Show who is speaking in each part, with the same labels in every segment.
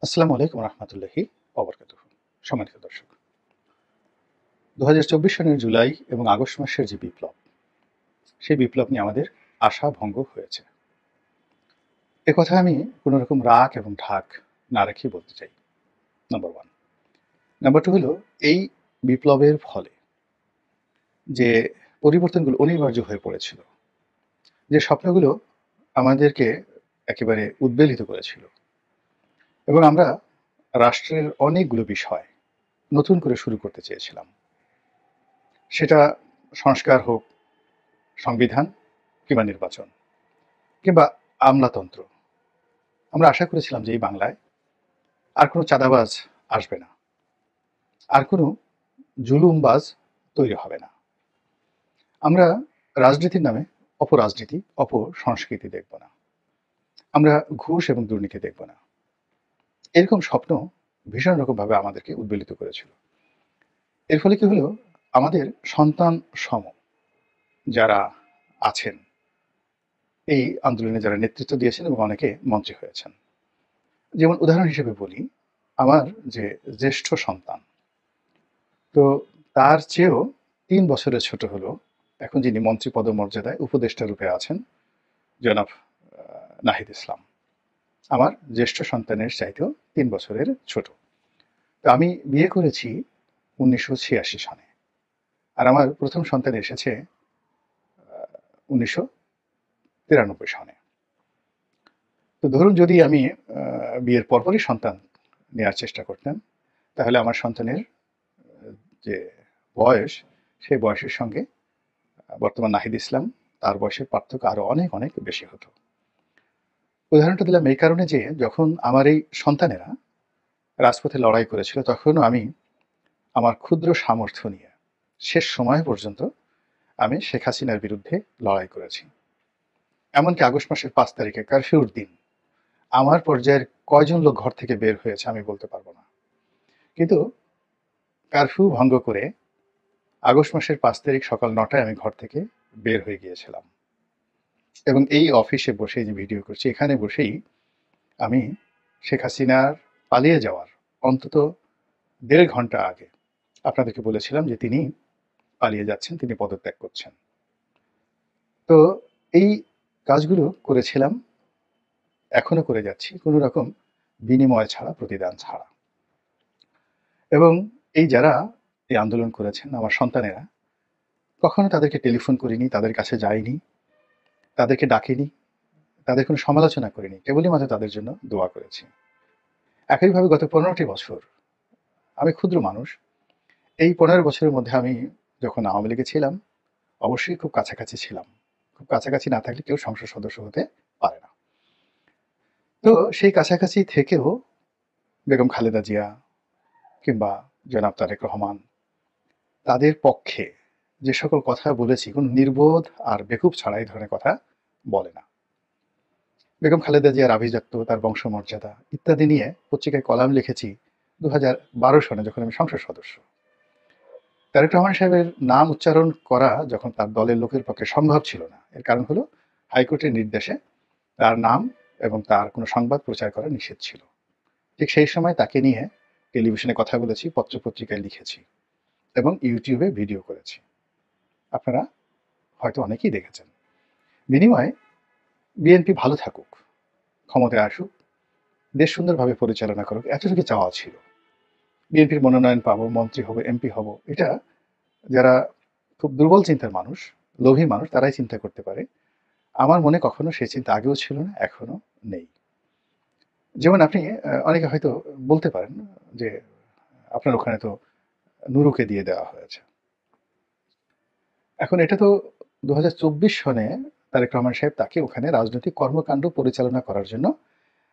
Speaker 1: আসসালামু আলাইকুম রহমতুল্লাহি ওবরকাতুহু। সম্মানিত দর্শক, 2024 সনের জুলাই এবং আগস্ট মাসের যে বিপ্লব, সেই বিপ্লব নিয়ে আমাদের আশা ভঙ্গ হয়েছে। কথা আমি কোনো রকম রাগ এবং ঢাক না রেখে বলতে চাই। Number one. নাম্বার টু হলো, এই বিপ্লবের ফলে যে পরিবর্তনগুলো অনিবার্য হয়ে পড়েছিল, যে স্বপ্নগুলো আমাদেরকে একেবারে উদ্বেলিত করেছিল, এবং আমরা রাষ্ট্রের অনেকগুলো বিষয় নতুন করে শুরু করতে চেয়েছিলাম, সেটা সংস্কার হোক, সংবিধান কিংবা নির্বাচন কিংবা আমলাতন্ত্র। আমরা আশা করেছিলাম যে এই বাংলায় আর কোনো চাঁদাবাজ আসবে না, আর কোনো জুলুমবাজ তৈরি হবে না। আমরা রাজনীতির নামে অপরাজনীতি, অপসংস্কৃতি দেখব না। আমরা ঘুষ এবং দুর্নীতি দেখব না। এরকম স্বপ্ন ভীষণ রকমভাবে আমাদেরকে উদ্বেলিত করেছিল। এর ফলে কি হলো, আমাদের সন্তান সম যারা আছেন এই আন্দোলনে, যারা নেতৃত্ব দিয়েছেন এবং অনেকে মন্ত্রী হয়েছেন, যেমন উদাহরণ হিসেবে বলি, আমার যে জ্যেষ্ঠ সন্তান, তো তার চেয়েও ৩ বছরের ছোট হলো এখন যিনি মন্ত্রী পদমর্যাদায় উপদেষ্টা রূপে আছেন, জনাব নাহিদ ইসলাম। আমার জ্যেষ্ঠ সন্তানের চাইতেও ৩ বছরের ছোট। তো আমি বিয়ে করেছি ১৯৮৬ সনে, আর আমার প্রথম সন্তান এসেছে ১৯৯৩ সনে। তো ধরুন, যদি আমি বিয়ের পরপরই সন্তান নেওয়ার চেষ্টা করতাম, তাহলে আমার সন্তানের যে বয়স, সেই বয়সের সঙ্গে বর্তমান নাহিদ ইসলাম তার বয়সের পার্থক্য আরো অনেক অনেক বেশি হতো। উদাহরণটা দিলাম এই কারণে যে যখন আমার এই সন্তানেরা রাজপথে লড়াই করেছিল, তখনও আমি আমার ক্ষুদ্র সামর্থ্য নিয়ে শেষ সময় পর্যন্ত আমি শেখ হাসিনার বিরুদ্ধে লড়াই করেছি। এমনকি আগস্ট মাসের ৫ তারিখে কারফিউর দিন আমার পর্যায়ের কয়জন লোক ঘর থেকে বের হয়েছে আমি বলতে পারবো না, কিন্তু কারফিউ ভঙ্গ করে আগস্ট মাসের ৫ তারিখ সকাল ৯টায় আমি ঘর থেকে বের হয়ে গিয়েছিলাম। এবং এই অফিসে বসে যে ভিডিও করছি, এখানে বসেই আমি শেখ হাসিনার পালিয়ে যাওয়ার অন্তত ১.৫ ঘন্টা আগে আপনাদেরকে বলেছিলাম যে তিনি পালিয়ে যাচ্ছেন, তিনি পদত্যাগ করছেন। তো এই কাজগুলো করেছিলাম, এখনো করে যাচ্ছি, কোনো রকম বিনিময় ছাড়া, প্রতিদান ছাড়া। এবং এই যারা এই আন্দোলন করেছেন, আমার সন্তানেরা, কখনো তাদেরকে টেলিফোন করিনি, তাদের কাছে যাইনি, তাদেরকে ডাকিনি, তাদের কোনো সমালোচনা করিনি, কেবলই মাত্র তাদের জন্য দোয়া করেছি। একইভাবে গত ১৫টি বছর আমি ক্ষুদ্র মানুষ, এই ১৫ বছরের মধ্যে আমি যখন আওয়ামী লীগে ছিলাম, অবশ্যই খুব কাছাকাছি ছিলাম। খুব কাছাকাছি না থাকলে কেউ সংসদ সদস্য হতে পারে না। তো সেই কাছাকাছি থেকেও বেগম খালেদা জিয়া কিংবা জনাব তারেক রহমান, তাদের পক্ষে যে সকল কথা বলেছি, কোনো নির্বোধ আর বেকুব ছাড়া এই ধরনের কথা বলে না। বেগম খালেদা জিয়ার আভিজাত্য, তার বংশমর্যাদা ইত্যাদি নিয়ে পত্রিকায় কলাম লিখেছি ২০১২ সনে, যখন আমি সংসদ সদস্য। তারেক রহমান সাহেবের নাম উচ্চারণ করা যখন তার দলের লোকের পক্ষে সম্ভব ছিল না, এর কারণ হলো হাইকোর্টের নির্দেশে তার নাম এবং তার কোনো সংবাদ প্রচার করা নিষেধ ছিল। ঠিক সেই সময় তাকে নিয়ে টেলিভিশনে কথা বলেছি, পত্রপত্রিকায় লিখেছি এবং ইউটিউবে ভিডিও করেছি। আপনারা হয়তো অনেকেই দেখেছেন। বিনিময়ে বিএনপি ভালো থাকুক, ক্ষমতায় আসুক, দেশ সুন্দরভাবে পরিচালনা করুক, এতটুকু চাওয়া ছিল। বিএনপির মনোনয়ন পাবো, মন্ত্রী হবো, এমপি হব, এটা যারা খুব দুর্বল চিন্তার মানুষ, লোভী মানুষ, তারাই চিন্তা করতে পারে। আমার মনে কখনো সেই চিন্তা আগেও ছিল না, এখনো নেই। যেমন আপনি অনেকে হয়তো বলতে পারেন যে আপনার ওখানে তো নুরুকে দিয়ে দেওয়া হয়েছে। এখন এটা তো ২০২৪ সনে তারেক রহমান সাহেব তাকে ওখানে রাজনৈতিক কর্মকাণ্ড পরিচালনা করার জন্য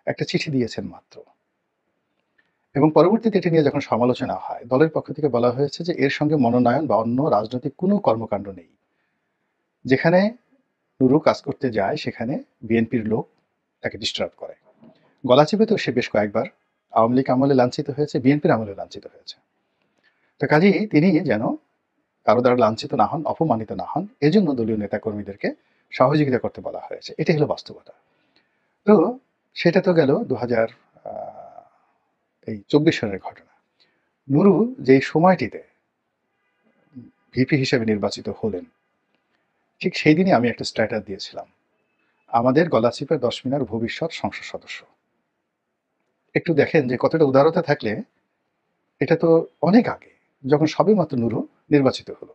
Speaker 1: একটা চিঠি দিয়েছেন মাত্র। এবং পরবর্তীতে এটি নিয়ে যখন সমালোচনা হয়, দলের পক্ষ থেকে বলা হয়েছে যে এর সঙ্গে মনোনয়ন বা অন্য রাজনৈতিক কোনো কর্মকাণ্ড নেই। যেখানে নুরু কাজ করতে যায়, সেখানে বিএনপির লোক তাকে ডিস্টার্ব করে। গলা চেপে তো সে বেশ কয়েকবার আওয়ামী লীগ আমলে লাঞ্ছিত হয়েছে, বিএনপির আমলে লাঞ্ছিত হয়েছে। তো কাজেই তিনি যেন কারো দ্বারা লাঞ্ছিত না হন, অপমানিত না হন, এজন্য দলীয় নেতাকর্মীদেরকে সহযোগিতা করতে বলা হয়েছে। এটাই হলো বাস্তবতা। তো সেটা তো গেল এই 24 সালের ঘটনা। নুরু যেই সময়টিতে ভিপি হিসেবে নির্বাচিত হলেন, ঠিক সেই দিনই আমি একটা স্ট্যাটাস দিয়েছিলাম, আমাদের গলাচিপা দশমিনার ভবিষ্যৎ সংসদ সদস্য। একটু দেখেন যে কতটা উদারতা থাকলে, এটা তো অনেক আগে, যখন সবেমাত্র নুরু নির্বাচিত হলো,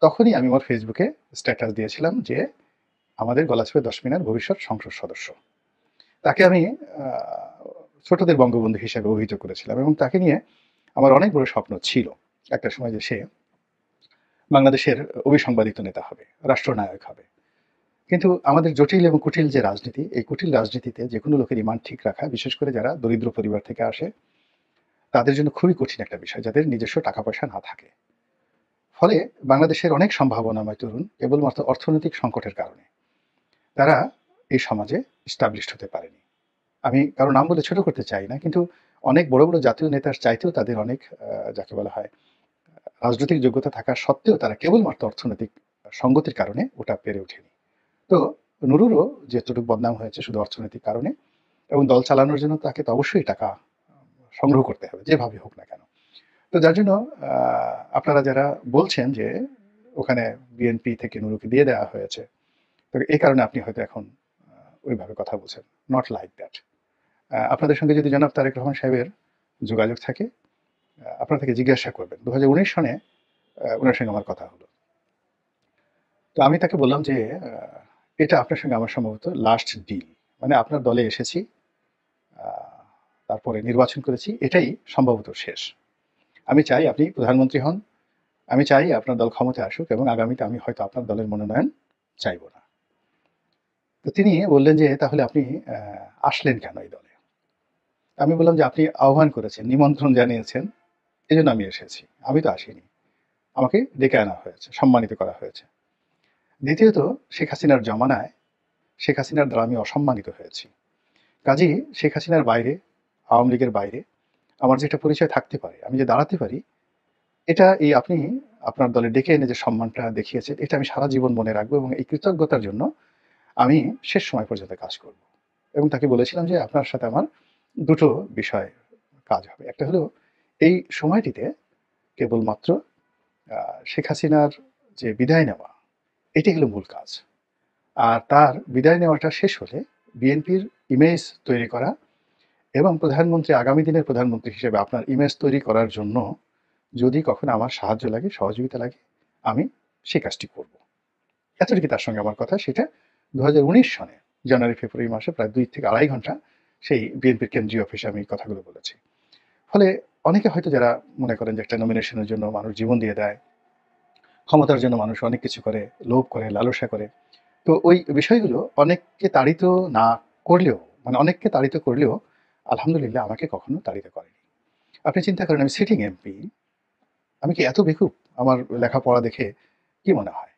Speaker 1: তখনই আমি আমার ফেসবুকে স্ট্যাটাস দিয়েছিলাম যে আমাদের গলাচিপা দশমিনার ভবিষ্যৎ সংসদ সদস্য। তাকে আমি ছোটদের বঙ্গবন্ধু হিসেবে অভিহিত করেছিলাম এবং তাকে নিয়ে আমার অনেক বড় স্বপ্ন ছিল একটা সময় যে সে বাংলাদেশের অবিসংবাদিত নেতা হবে, রাষ্ট্রনায়ক হবে। কিন্তু আমাদের জটিল এবং কুটিল যে রাজনীতি, এই কুটিল রাজনীতিতে যে কোনো লোকের ইমান ঠিক রাখা, বিশেষ করে যারা দরিদ্র পরিবার থেকে আসে, তাদের জন্য খুবই কঠিন একটা বিষয়, যাদের নিজস্ব টাকা পয়সা না থাকে। ফলে বাংলাদেশের অনেক সম্ভাবনাময় তরুণ কেবলমাত্র অর্থনৈতিক সংকটের কারণে তারা এই সমাজে স্টাবলিশড হতে পারেনি। আমি কারো নাম বলে ছোট করতে চাই না, কিন্তু অনেক বড় বড় জাতীয় নেতার চাইতেও তাদের অনেক যাকে বলা হয় রাজনৈতিক যোগ্যতা থাকা সত্ত্বেও তারা কেবলমাত্র অর্থনৈতিক সঙ্গতির কারণে ওটা পেরে ওঠেনি। তো নুরুরও যেটুকু বদনাম হয়েছে শুধু অর্থনৈতিক কারণে, এবং দল চালানোর জন্য তাকে তো অবশ্যই টাকা সংগ্রহ করতে হবে, যেভাবে হোক না কেন। তো যার জন্য আপনারা যারা বলছেন যে ওখানে বিএনপি থেকে নুরুকে দিয়ে দেওয়া হয়েছে, তো এই কারণে আপনি হয়তো এখন ওইভাবে কথা বলছেন, নট লাইক দ্যাট। আপনাদের সঙ্গে যদি জনাব তারেক রহমান সাহেবের যোগাযোগ থাকে, আপনারা তাকে জিজ্ঞাসা করবেন। 2019 সনে ওনার সঙ্গে আমার কথা হলো। তো আমি তাকে বললাম যে এটা আপনার সঙ্গে আমার সম্ভবত লাস্ট ডিল, মানে আপনার দলে এসেছি, তারপরে নির্বাচন করেছি, এটাই সম্ভবত শেষ। আমি চাই আপনি প্রধানমন্ত্রী হন, আমি চাই আপনার দল ক্ষমতায় আসুক, এবং আগামীতে আমি হয়তো আপনার দলের মনোনয়ন চাইব না। তো তিনি বললেন যে তাহলে আপনি আসলেন কেন এই দলে? আমি বললাম যে আপনি আহ্বান করেছেন, নিমন্ত্রণ জানিয়েছেন, এই জন্য আমি এসেছি, আমি তো আসিনি, আমাকে ডেকে আনা হয়েছে, সম্মানিত করা হয়েছে। দ্বিতীয়ত, শেখ হাসিনার জমানায় শেখ হাসিনার দ্বারা আমি অসম্মানিত হয়েছি। কাজেই শেখ হাসিনার বাইরে, আওয়ামী লীগের বাইরে আমার যেটা পরিচয় থাকতে পারে, আমি যে দাঁড়াতে পারি, এটা এই আপনি আপনার দলে ডেকে এনে যে সম্মানটা দেখিয়েছেন, এটা আমি সারা জীবন মনে রাখবো, এবং এই কৃতজ্ঞতার জন্য আমি শেষ সময় পর্যন্ত কাজ করব। এবং তাকে বলেছিলাম যে আপনার সাথে আমার দুটো বিষয় কাজ হবে। একটা হলো এই সময়টিতে কেবলমাত্র শেখ হাসিনার যে বিদায় নেওয়া, এটাই হলো মূল কাজ। আর তার বিদায় নেওয়াটা শেষ হলে বিএনপির ইমেজ তৈরি করা, এবং প্রধানমন্ত্রী, আগামী দিনের প্রধানমন্ত্রী হিসেবে আপনার ইমেজ তৈরি করার জন্য যদি কখনো আমার সাহায্য লাগে, সহযোগিতা লাগে, আমি সেই কাজটি করব। এতটুকু তার সঙ্গে আমার কথা। সেটা 2019 সনে জানুয়ারি ফেব্রুয়ারি মাসে প্রায় 2 থেকে 2.5 ঘন্টা সেই বিএনপির কেন্দ্রীয় অফিসে আমি কথাগুলো বলেছি। ফলে অনেকে হয়তো যারা মনে করেন যে একটা নমিনেশনের জন্য মানুষ জীবন দিয়ে দেয়, ক্ষমতার জন্য মানুষ অনেক কিছু করে, লোভ করে, লালসা করে, তো ওই বিষয়গুলো অনেককে তাড়িত না করলেও, মানে অনেককে তাড়িত করলেও আলহামদুলিল্লাহ আমাকে কখনো তাড়িত করেনি। আপনি চিন্তা করেন, আমি সিটিং এমপি, আমি কি এত বেকুব? আমার লেখাপড়া দেখে কি মনে হয়?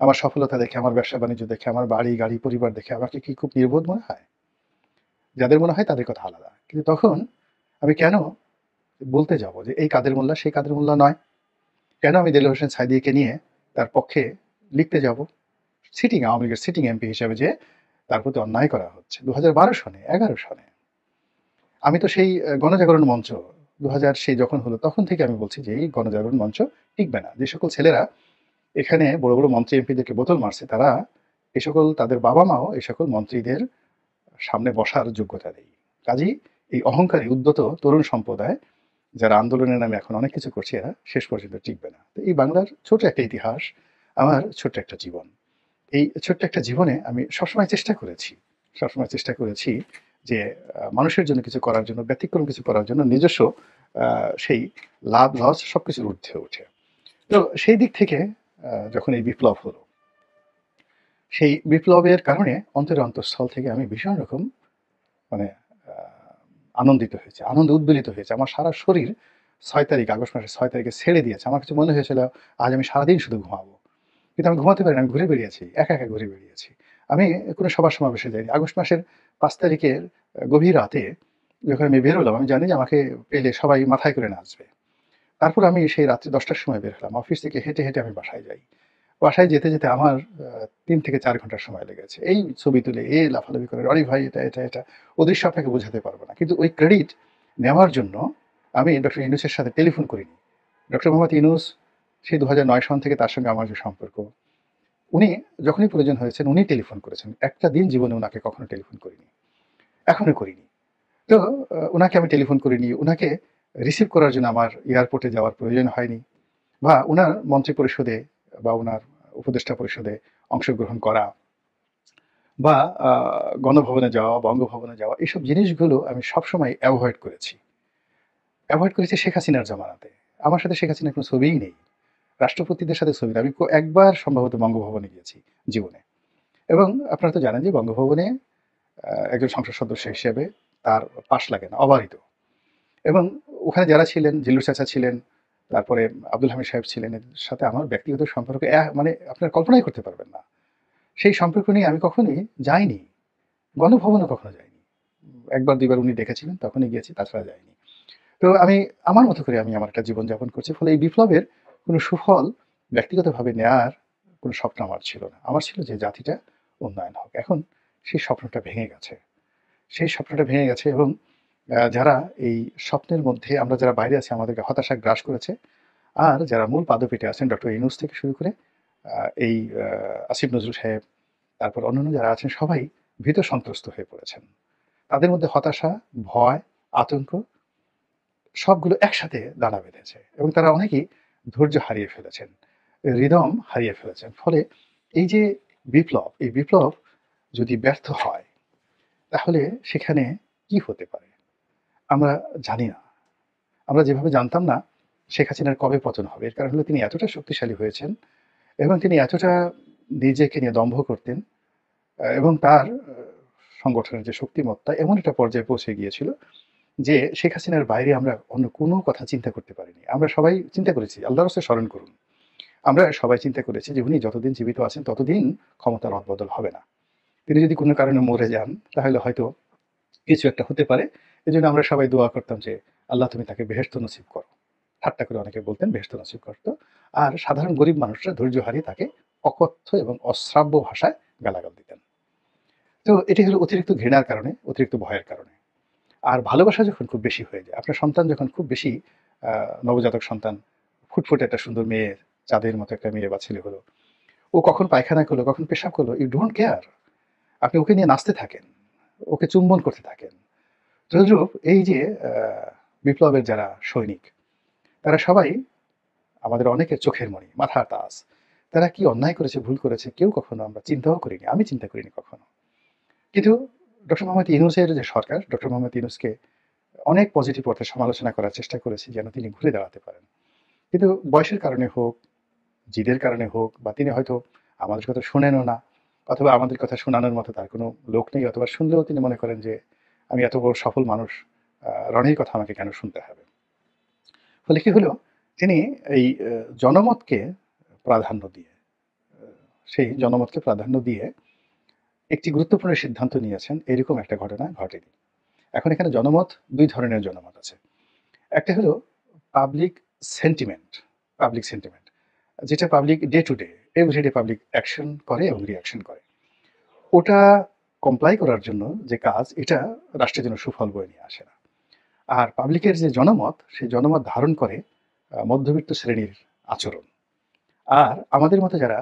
Speaker 1: আমার সফলতা দেখে, আমার ব্যবসা বাণিজ্য দেখে, আমার বাড়ি গাড়ি পরিবার দেখে আমাকে কি খুব নির্বোধ মনে হয়? যাদের মনে হয় তাদের কথা আলাদা। কিন্তু তখন আমি কেন বলতে যাব যে এই কাদের মোল্লা সেই কাদের মোল্লা নয়? কেন আমি দেলোয়ার হোসেন সাঈদীকে নিয়ে তার পক্ষে লিখতে যাব? আওয়ামী লীগের সিটিং এমপি হিসেবে যে তার প্রতি অন্যায় করা হচ্ছে 2012 সনে, 11 সনে। আমি তো সেই গণজাগরণ মঞ্চ 2000 সেই যখন হলো তখন থেকে আমি বলছি যে এই গণজাগরণ মঞ্চ টিকবে না। যে সকল ছেলেরা এখানে বড় বড় মন্ত্রী এমপিদেরকে বোতল মারছে, তারা এই সকল, তাদের বাবা মাও এই সকল মন্ত্রীদের সামনে বসার যোগ্যতা নেই। কাজেই এই অহংকারী উদ্যত তরুণ সম্প্রদায় যারা আন্দোলনের নামে এখন অনেক কিছু করছে, এরা শেষ পর্যন্ত টিকবে না। তো এই বাংলার ছোট একটা ইতিহাস, আমার ছোট্ট একটা জীবন, এই ছোট্ট একটা জীবনে আমি সবসময় চেষ্টা করেছি যে মানুষের জন্য কিছু করার জন্য, ব্যতিক্রম কিছু করার জন্য, নিজস্ব সেই লাভ লস সবকিছুর ঊর্ধ্বে উঠে। তো সেই দিক থেকে যখন এই বিপ্লব হলো, সেই বিপ্লবের কারণে অন্তরের অন্তঃস্থল থেকে আমি ভীষণ রকম মানে আনন্দিত হয়েছে, আনন্দ উদ্বেলিত হয়েছে। আমার সারা শরীর 6 তারিখ, আগস্ট মাসের 6 তারিখে ছেড়ে দিয়েছে। আমার কাছে মনে হয়েছিল আজ আমি সারাদিন শুধু ঘুমাবো। কিন্তু আমি ঘুমাতে পারিনি, আমি ঘুরে বেরিয়েছি, একা ঘুরে বেরিয়েছি। আমি কোনো সভা সমাবেশে যাইনি। আগস্ট মাসের 5 তারিখের গভীর রাতে যখন আমি বের হলাম, আমি জানি যে আমাকে পেলে সবাই মাথায় করে নাচবে। তারপর আমি সেই রাত্রি 10টার সময় বের হলাম। অফিস থেকে হেঁটে, হেঁটে আমি বাসায় যাই। বাসায় যেতে, যেতে আমার ৩ থেকে ৪ ঘন্টা সময় লেগেছে। এই ছবি তুলে, লাফালাফি করে, "রনি ভাই এটা।" অদৃশ্য আপনাকে বোঝাতে পারব না। কিন্তু ওই ক্রেডিট নেওয়ার জন্য আমি ডক্টর ইউনূসের সাথে টেলিফোন করিনি। ডক্টর মোহাম্মদ ইউনূস সেই ২০০৯ সন থেকে তার সঙ্গে আমার যে সম্পর্ক, উনি যখনই প্রয়োজন হয়েছেন উনি টেলিফোন করেছেন। একটা দিন জীবনে উনাকে কখনো টেলিফোন করিনি। এখনো করিনি। তো উনাকে আমি টেলিফোন করিনি। উনাকে রিসিভ করার জন্য আমার এয়ারপোর্টে যাওয়ার প্রয়োজন হয়নি, বা উনার মন্ত্রী পরিষদে বা উনার উপদেষ্টা পরিষদে অংশগ্রহণ করা, বা গণভবনে যাওয়া, বঙ্গভবনে যাওয়া, এসব জিনিসগুলো আমি সবসময় অ্যাভয়েড করেছি। অ্যাভয়েড করেছি শেখ হাসিনার জামানাতে। আমার সাথে শেখ হাসিনার কোনো ছবিই নেই। রাষ্ট্রপতিদের সাথে ছবি নেই। আমি একবার সম্ভবত বঙ্গভবনে গিয়েছি জীবনে। এবং আপনারা তো জানেন যে বঙ্গভবনে একজন সংসদ সদস্য হিসেবে তার পাশ লাগে না, অবারিত। এবং ওখানে যারা ছিলেন, জিল্লুর চাচা ছিলেন, তারপরে আব্দুল হামিদ সাহেব ছিলেন, এদের সাথে আমার ব্যক্তিগত সম্পর্ক মানে আপনারা কল্পনাই করতে পারবেন না। সেই সম্পর্ক নিয়ে আমি কখনোই যাইনি, গণভবনে কখনো যাইনি। একবার দুইবার উনি ডেকেছিলেন, তখনই গিয়েছি, তাছাড়া যাইনি। তো আমি আমার মতো করে আমি আমার একটা জীবনযাপন করছি। ফলে এই বিপ্লবের কোনো সুফল ব্যক্তিগতভাবে নেয়ার কোনো স্বপ্ন আমার ছিল না। আমার ছিল যে জাতিটা উন্নয়ন হোক। এখন সেই স্বপ্নটা ভেঙে গেছে। সেই স্বপ্নটা ভেঙে গেছে এবং যারা এই স্বপ্নের মধ্যে, আমরা যারা বাইরে আছি, আমাদেরকে হতাশা গ্রাস করেছে। আর যারা মূল পাদপীঠে আছেন, ডক্টর ইউনূস থেকে শুরু করে এই আসিফ নজরুল সাহেব, তারপর অন্যান্য যারা আছেন, সবাই ভীত সন্ত্রস্ত হয়ে পড়েছেন। তাদের মধ্যে হতাশা, ভয়, আতঙ্ক সবগুলো একসাথে দানা বেঁধেছে এবং তারা অনেকেই ধৈর্য হারিয়ে ফেলেছেন, হৃদম হারিয়ে ফেলেছেন। ফলে এই যে বিপ্লব, এই বিপ্লব যদি ব্যর্থ হয় তাহলে সেখানে কি হতে পারে আমরা জানি না। আমরা যেভাবে জানতাম না শেখ হাসিনার কবে পতন হবে, এর কারণ হলো তিনি এতটা শক্তিশালী হয়েছেন এবং তিনি এতটা নিজেকে নিয়ে দম্ভ করতেন, এবং তার সংগঠনের যে শক্তিমত্তা এমন একটা পর্যায়ে পৌঁছে গিয়েছিল যে শেখ হাসিনার বাইরে আমরা অন্য কোনো কথা চিন্তা করতে পারিনি। আমরা সবাই চিন্তা করেছি, আল্লাহর রাস্তায় স্মরণ করুন, আমরা সবাই চিন্তা করেছি যে উনি যতদিন জীবিত আছেন ততদিন ক্ষমতার রদবদল হবে না। তিনি যদি কোনো কারণে মরে যান তাহলে হয়তো কিছু একটা হতে পারে। এজন্য আমরা সবাই দোয়া করতাম যে আল্লাহ তুমি তাকে বেহেশত নসিব করো। ঠাট্টা করে অনেকে বলতেন বেহেশত নসিব করতো। আর সাধারণ গরিব মানুষরা ধৈর্য হারিয়ে তাকে অকথ্য এবং অশ্রাব্য ভাষায় গালাগাল দিতেন। তো এটি হলো অতিরিক্ত ঘৃণার কারণে, অতিরিক্ত ভয়ের কারণে। আর ভালোবাসা যখন খুব বেশি হয়ে যায়, আপনার সন্তান যখন খুব বেশি, নবজাতক সন্তান, ফুটফুটে একটা সুন্দর মেয়ে, চাঁদের মতো একটা মেয়ে বা ছেলে হলো, ও কখন পায়খানা করলো, কখন পেশাব করলো, ইউ ডোন্ট কেয়ার। আপনি ওকে নিয়ে নাচতে থাকেন, ওকে চুম্বন করতে থাকেন। তদ্রূপ এই যে বিপ্লবের যারা সৈনিক, তারা সবাই আমাদের অনেকের চোখের মণি, মাথার তাজ। তারা কি অন্যায় করেছে, ভুল করেছে, কেউ কখনো আমরা চিন্তাও করিনি, আমি চিন্তা করিনি কখনো। কিন্তু ডক্টর মোহাম্মদ ইউনূসের যে সরকার, ডক্টর মোহাম্মদ ইউনূসকে অনেক পজিটিভ অর্থে সমালোচনা করার চেষ্টা করেছি যেন তিনি ঘুরে দাঁড়াতে পারেন। কিন্তু বয়সের কারণে হোক, জিদের কারণে হোক, বা তিনি হয়তো আমাদের কথা শোনেনও না, অথবা আমাদের কথা শোনানোর মতো তার কোনো লোক নেই, অথবা শুনলেও তিনি মনে করেন যে আমি এত বড় সফল মানুষ, রনির কথা আমাকে কেন শুনতে হবে। ফলে কি হলো, তিনি এই জনমতকে প্রাধান্য দিয়ে, সেই জনমতকে প্রাধান্য দিয়ে একটি গুরুত্বপূর্ণ সিদ্ধান্ত নিয়েছেন, এরকম একটা ঘটনা ঘটেনি। এখন এখানে জনমত, দুই ধরনের জনমত আছে। একটা হলো পাবলিক সেন্টিমেন্ট, পাবলিক সেন্টিমেন্ট যেটা public day to day, everyday public action করে এবং রিঅ্যাকশন করে। ওটা কমপ্লাই করার জন্য যে কাজ, এটা রাষ্ট্রের জন্য সুফল বয়ে নিয়ে আসে না। আর পাবলিকের যে জনমত, সেই জনমত ধারণ করে মধ্যবিত্ত শ্রেণীর আচরণ। আর আমাদের মতো যারা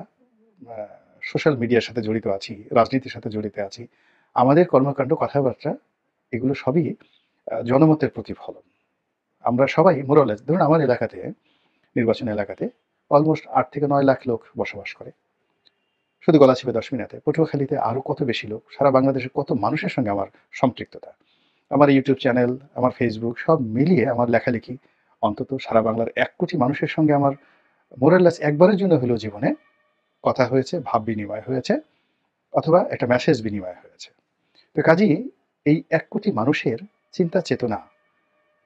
Speaker 1: সোশ্যাল মিডিয়ার সাথে জড়িত আছি, রাজনীতির সাথে জড়িত আছি, আমাদের কর্মকাণ্ড, কথাবার্তা, এগুলো সবই জনমতের প্রতিফলন। আমরা সবাই মোরালেস, ধরুন আমার এলাকাতে, নির্বাচন এলাকাতে অলমোস্ট ৮ থেকে ৯ লাখ লোক বসবাস করে, শুধু গলাচিপা ১০ মিনিটে। পটুয়াখালীতে আরও কত বেশি লোক, সারা বাংলাদেশের কত মানুষের সঙ্গে আমার সম্পৃক্ততা। আমার ইউটিউব চ্যানেল, আমার ফেসবুক, সব মিলিয়ে আমার লেখালেখি, অন্তত সারা বাংলার ১ কোটি মানুষের সঙ্গে আমার মোরালেস একবারের জন্য হলেও জীবনে কথা হয়েছে, ভাব বিনিময় হয়েছে, অথবা একটা মেসেজ বিনিময় হয়েছে। তো কাজেই এই ১ কোটি মানুষের চিন্তা চেতনা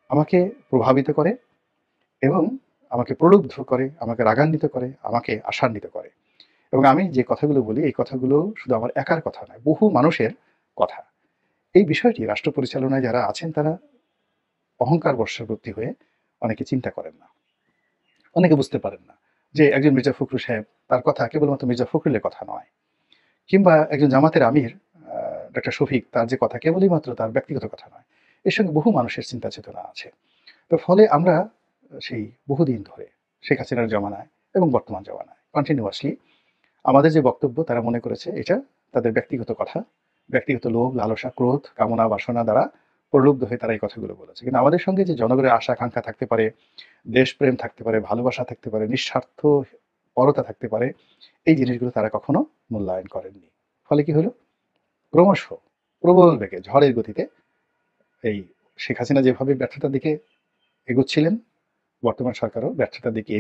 Speaker 1: আমাকে প্রভাবিত করে এবং আমাকে প্রলুব্ধ করে, আমাকে রাগান্বিত করে, আমাকে আশান্বিত করে। এবং আমি যে কথাগুলো বলি, এই কথাগুলো শুধু আমার একার কথা নয়, বহু মানুষের কথা। এই বিষয়টি রাষ্ট্র পরিচালনায় যারা আছেন তারা অহংকার বশবর্তী হয়ে অনেকে চিন্তা করেন না, অনেকে বুঝতে পারেন না যে একজন মির্জা ফখরুল সাহেব, তার কথা কেবলমাত্র মির্জা ফখরুলের কথা নয়, কিংবা একজন জামাতের আমির ডক্টর শফিক, তার যে কথা কেবলই মাত্র তার ব্যক্তিগত কথা নয়। এর সঙ্গে বহু মানুষের চিন্তা চেতনা আছে। তো ফলে আমরা সেই বহুদিন ধরে শেখ হাসিনার জমানায় এবং বর্তমান জমানায় কন্টিনিউয়াসলি আমাদের যে বক্তব্য তারা মনে করেছে এটা তাদের ব্যক্তিগত কথা, ব্যক্তিগত লোভ, লালসা, ক্রোধ, কামনা, বাসনা দ্বারা প্রলুব্ধ হয়ে তারা এই কথাগুলো বলেছে। কিন্তু আমাদের সঙ্গে যে জনগণের আশা আকাঙ্ক্ষা থাকতে পারে, দেশপ্রেম থাকতে পারে, ভালোবাসা থাকতে পারে, নিঃস্বার্থপরতা থাকতে পারে, এই জিনিসগুলো তারা কখনো মূল্যায়ন করেননি। ফলে কি হলো? ক্রমশ প্রবল বেগে ঝড়ের গতিতে এই শেখ হাসিনা যেভাবে ব্যর্থতার দিকে এগোচ্ছিলেন, বর্তমান সরকারও ব্যর্থতার দিকে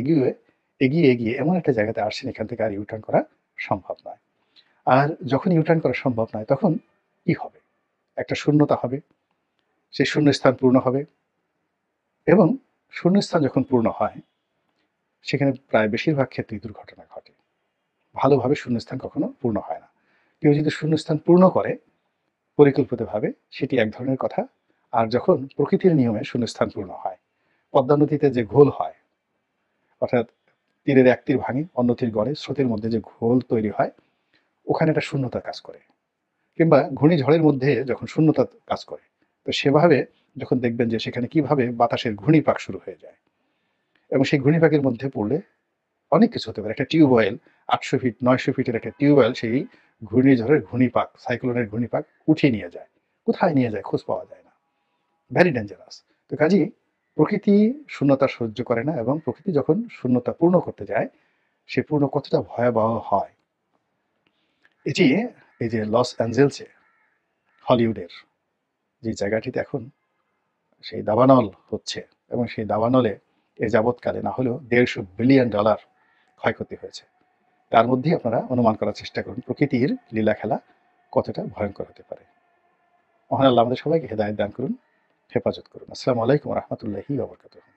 Speaker 1: এগিয়ে এমন একটা জায়গাতে আসছেন এখান থেকে আর ইউটার্ন করা সম্ভব নয়। আর যখন ইউটার্ন করা সম্ভব নয় তখন কি হবে? একটা শূন্যতা হবে, সেই শূন্যস্থান পূর্ণ হবে এবং শূন্যস্থান যখন পূর্ণ হয় সেখানে প্রায় বেশিরভাগ ক্ষেত্রেই দুর্ঘটনা ঘটে। ভালোভাবে শূন্যস্থান কখনো পূর্ণ হয় না। কেউ যদি শূন্যস্থান পূর্ণ করে পরিকল্পিতভাবে সেটি এক ধরনের কথা, আর যখন প্রকৃতির নিয়মে শূন্যস্থান পূর্ণ হয়, পদ্মা নদীতে যে ঘোল হয়, অর্থাৎ তীরের এক তীর ভাঙে অন্য তীর গড়ে, স্রোতের মধ্যে যে ঘোল তৈরি হয় ওখানে একটা শূন্যতা কাজ করে। কিংবা ঘূর্ণিঝড়ের মধ্যে যখন শূন্যতা কাজ করে, তো সেভাবে যখন দেখবেন যে সেখানে কিভাবে বাতাসের ঘূর্ণিপাক শুরু হয়ে যায় এবং সেই ঘূর্ণিপাকের মধ্যে পড়লে অনেক কিছু হতে পারে। একটা টিউবওয়েল ৮০০ ফিট ৯০০ ফিটের একটা টিউবওয়েল সেই ঘূর্ণিঝড়ের ঘূর্ণিপাক, সাইক্লোনের ঘূর্ণিপাক উঠিয়ে নিয়ে যায়। কোথায় নিয়ে যায় খোঁজ পাওয়া যায় না। Very dangerous. তো কাজেই প্রকৃতি শূন্যতা সহ্য করে না এবং প্রকৃতি যখন শূন্যতা পূর্ণ করতে যায় সে পূর্ণ কতটা ভয়াবহ হয়। এটি এই যে লস অ্যাঞ্জেলসে হলিউডের যে জায়গাটিতে এখন সেই দাবানল হচ্ছে এবং সেই দাবানলে এ যাবৎকালে না হলেও $150 বিলিয়ন ক্ষয়ক্ষতি হয়েছে। তার মধ্যেই আপনারা অনুমান করার চেষ্টা করুন প্রকৃতির লীলা খেলা কতটা ভয়ঙ্কর হতে পারে। মহান আল্লাহ আমাদের সবাইকে হেদায়েত দান করুন, হেফাজত করুন। আসসালামু আলাইকুম ওয়া রাহমাতুল্লাহি ওয়া বারাকাতুহু।